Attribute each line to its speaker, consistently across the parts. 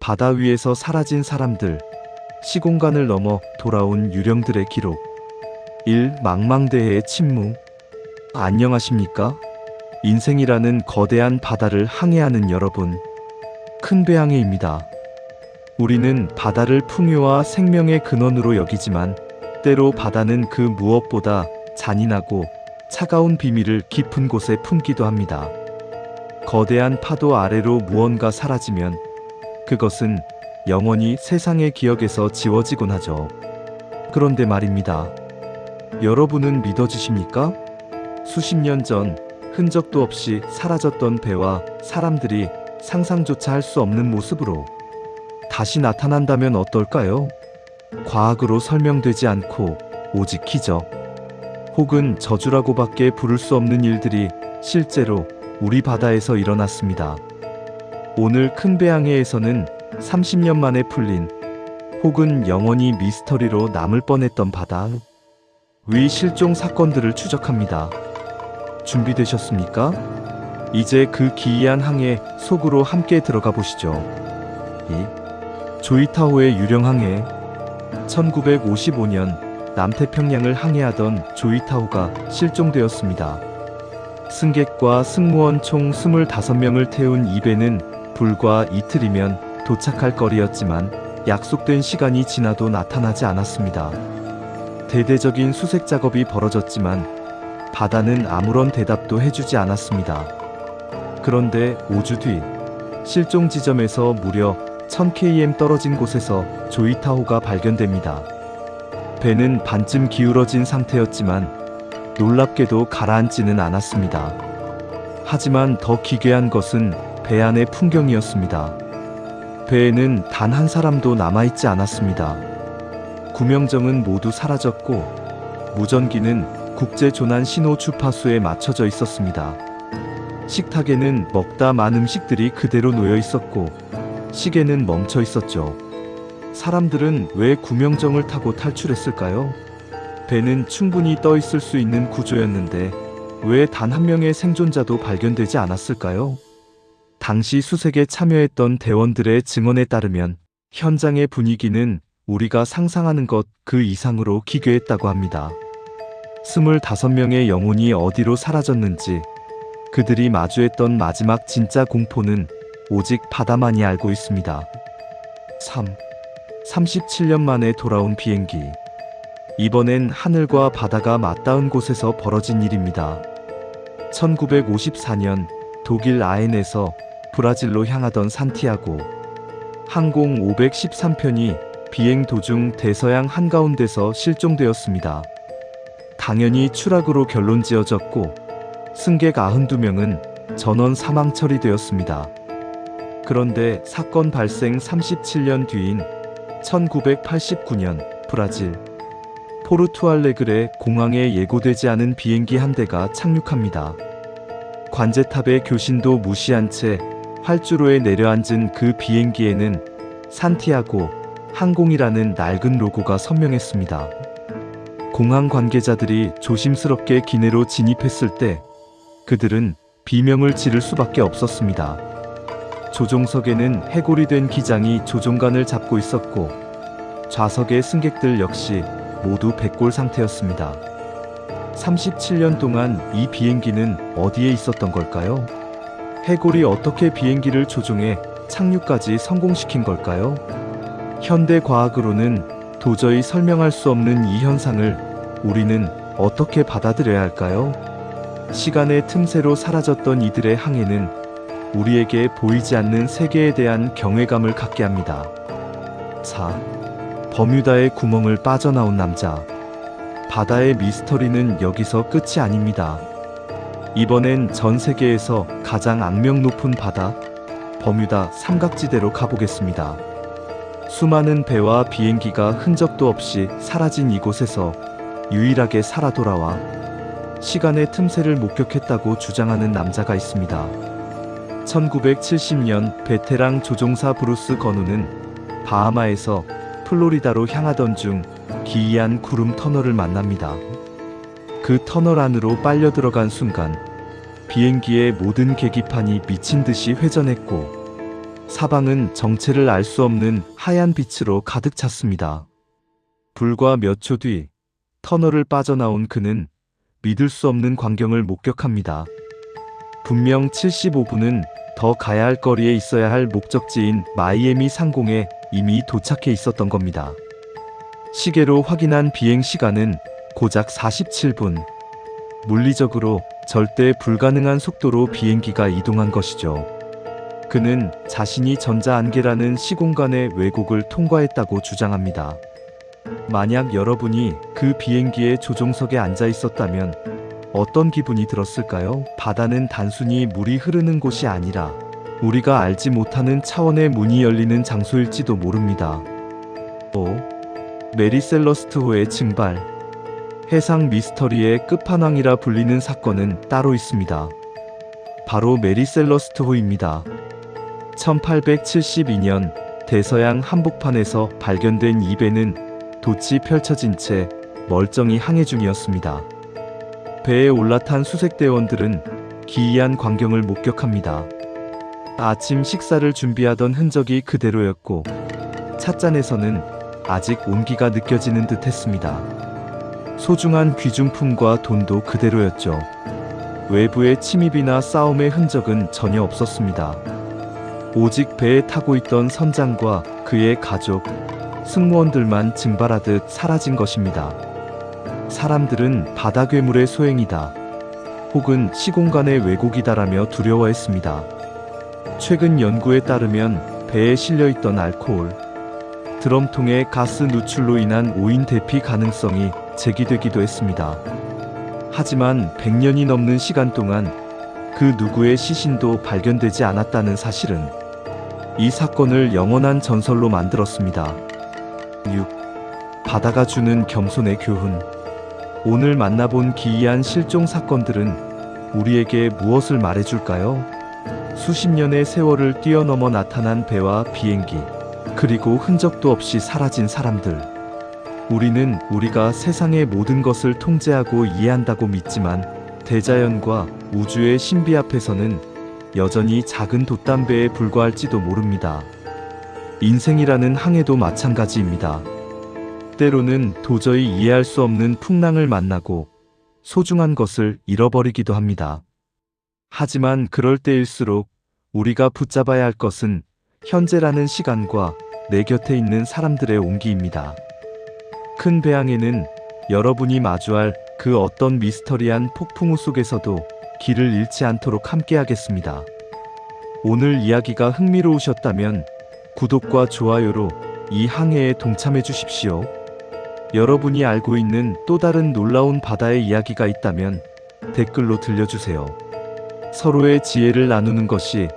Speaker 1: 바다 위에서 사라진 사람들, 시공간을 넘어 돌아온 유령들의 기록. 1. 망망대해의 침묵. 안녕하십니까? 인생이라는 거대한 바다를 항해하는 여러분. 큰 배항해입니다. 우리는 바다를 풍요와 생명의 근원으로 여기지만 때로 바다는 그 무엇보다 잔인하고 차가운 비밀을 깊은 곳에 품기도 합니다. 거대한 파도 아래로 무언가 사라지면 그것은 영원히 세상의 기억에서 지워지곤 하죠. 그런데 말입니다. 여러분은 믿어주십니까? 수십 년 전 흔적도 없이 사라졌던 배와 사람들이 상상조차 할 수 없는 모습으로 다시 나타난다면 어떨까요? 과학으로 설명되지 않고 오직 기적, 혹은 저주라고밖에 부를 수 없는 일들이 실제로 우리 바다에서 일어났습니다. 오늘 큰 배항해에서는 30년 만에 풀린, 혹은 영원히 미스터리로 남을 뻔했던 바다 위 실종 사건들을 추적합니다. 준비되셨습니까? 이제 그 기이한 항해 속으로 함께 들어가 보시죠. 2. 조이타호의 유령 항해. 1955년 남태평양을 항해하던 조이타호가 실종되었습니다. 승객과 승무원 총 25명을 태운 이 배는 불과 이틀이면 도착할 거리였지만 약속된 시간이 지나도 나타나지 않았습니다. 대대적인 수색 작업이 벌어졌지만 바다는 아무런 대답도 해주지 않았습니다. 그런데 5주 뒤 실종 지점에서 무려 1000km 떨어진 곳에서 조이타호가 발견됩니다. 배는 반쯤 기울어진 상태였지만 놀랍게도 가라앉지는 않았습니다. 하지만 더 기괴한 것은 배 안의 풍경이었습니다. 배에는 단 한 사람도 남아있지 않았습니다. 구명정은 모두 사라졌고 무전기는 국제조난 신호 주파수에 맞춰져 있었습니다. 식탁에는 먹다 만 음식들이 그대로 놓여 있었고 시계는 멈춰 있었죠. 사람들은 왜 구명정을 타고 탈출했을까요? 배는 충분히 떠 있을 수 있는 구조였는데 왜 단 한 명의 생존자도 발견되지 않았을까요? 당시 수색에 참여했던 대원들의 증언에 따르면 현장의 분위기는 우리가 상상하는 것 그 이상으로 기괴했다고 합니다. 25명의 영혼이 어디로 사라졌는지, 그들이 마주했던 마지막 진짜 공포는 오직 바다만이 알고 있습니다. 3. 37년 만에 돌아온 비행기. 이번엔 하늘과 바다가 맞닿은 곳에서 벌어진 일입니다. 1954년 독일 아헨에서 브라질로 향하던 산티아고 항공 513편이 비행 도중 대서양 한가운데서 실종되었습니다. 당연히 추락으로 결론 지어졌고 승객 92명은 전원 사망 처리되었습니다. 그런데 사건 발생 37년 뒤인 1989년 브라질 포르투알레그레 공항에 예고되지 않은 비행기 한 대가 착륙합니다. 관제탑의 교신도 무시한 채 활주로에 내려앉은 그 비행기에는 산티아고 항공이라는 낡은 로고가 선명했습니다. 공항 관계자들이 조심스럽게 기내로 진입했을 때 그들은 비명을 지를 수밖에 없었습니다. 조종석에는 해골이 된 기장이 조종관을 잡고 있었고 좌석의 승객들 역시 모두 백골 상태였습니다. 37년 동안 이 비행기는 어디에 있었던 걸까요? 해골이 어떻게 비행기를 조종해 착륙까지 성공시킨 걸까요? 현대 과학으로는 도저히 설명할 수 없는 이 현상을 우리는 어떻게 받아들여야 할까요? 시간의 틈새로 사라졌던 이들의 항해는 우리에게 보이지 않는 세계에 대한 경외감을 갖게 합니다. 4. 버뮤다의 구멍을 빠져나온 남자. 바다의 미스터리는 여기서 끝이 아닙니다. 이번엔 전 세계에서 가장 악명 높은 바다, 버뮤다 삼각지대로 가보겠습니다. 수많은 배와 비행기가 흔적도 없이 사라진 이곳에서 유일하게 살아 돌아와 시간의 틈새를 목격했다고 주장하는 남자가 있습니다. 1970년 베테랑 조종사 브루스 건우는 바하마에서 플로리다로 향하던 중 기이한 구름 터널을 만납니다. 그 터널 안으로 빨려 들어간 순간 비행기의 모든 계기판이 미친 듯이 회전했고 사방은 정체를 알 수 없는 하얀 빛으로 가득 찼습니다. 불과 몇 초 뒤 터널을 빠져나온 그는 믿을 수 없는 광경을 목격합니다. 분명 75분은 더 가야 할 거리에 있어야 할 목적지인 마이애미 상공에 이미 도착해 있었던 겁니다. 시계로 확인한 비행 시간은 고작 47분. 물리적으로 절대 불가능한 속도로 비행기가 이동한 것이죠. 그는 자신이 전자안개라는 시공간의 왜곡을 통과했다고 주장합니다. 만약 여러분이 그 비행기의 조종석에 앉아 있었다면 어떤 기분이 들었을까요? 바다는 단순히 물이 흐르는 곳이 아니라 우리가 알지 못하는 차원의 문이 열리는 장소일지도 모릅니다. 메리 셀러스트호의 증발. 해상 미스터리의 끝판왕이라 불리는 사건은 따로 있습니다. 바로 메리 셀러스트호입니다. 1872년 대서양 한복판에서 발견된 이 배는 돛이 펼쳐진 채 멀쩡히 항해 중이었습니다. 배에 올라탄 수색대원들은 기이한 광경을 목격합니다. 아침 식사를 준비하던 흔적이 그대로였고 찻잔에서는 아직 온기가 느껴지는 듯 했습니다. 소중한 귀중품과 돈도 그대로였죠. 외부의 침입이나 싸움의 흔적은 전혀 없었습니다. 오직 배에 타고 있던 선장과 그의 가족, 승무원들만 증발하듯 사라진 것입니다. 사람들은 바다 괴물의 소행이다, 혹은 시공간의 왜곡이다라며 두려워했습니다. 최근 연구에 따르면 배에 실려있던 알코올, 드럼통의 가스 누출로 인한 오인 대피 가능성이 제기되기도 했습니다. 하지만 100년이 넘는 시간 동안 그 누구의 시신도 발견되지 않았다는 사실은 이 사건을 영원한 전설로 만들었습니다. 6. 바다가 주는 겸손의 교훈. 오늘 만나본 기이한 실종 사건들은 우리에게 무엇을 말해줄까요? 수십 년의 세월을 뛰어넘어 나타난 배와 비행기, 그리고 흔적도 없이 사라진 사람들. 우리는 우리가 세상의 모든 것을 통제하고 이해한다고 믿지만 대자연과 우주의 신비 앞에서는 여전히 작은 돛담배에 불과할지도 모릅니다. 인생이라는 항해도 마찬가지입니다. 때로는 도저히 이해할 수 없는 풍랑을 만나고 소중한 것을 잃어버리기도 합니다. 하지만 그럴 때일수록 우리가 붙잡아야 할 것은 현재라는 시간과 내 곁에 있는 사람들의 온기입니다. 큰 배항에는 여러분이 마주할 그 어떤 미스터리한 폭풍우 속에서도 길을 잃지 않도록 함께하겠습니다. 오늘 이야기가 흥미로우셨다면 구독과 좋아요로 이 항해에 동참해 주십시오. 여러분이 알고 있는 또 다른 놀라운 바다의 이야기가 있다면 댓글로 들려주세요. 서로의 지혜를 나누는 것이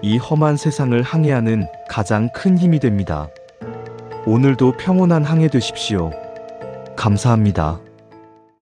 Speaker 1: 이 험한 세상을 항해하는 가장 큰 힘이 됩니다. 오늘도 평온한 항해 되십시오. 감사합니다.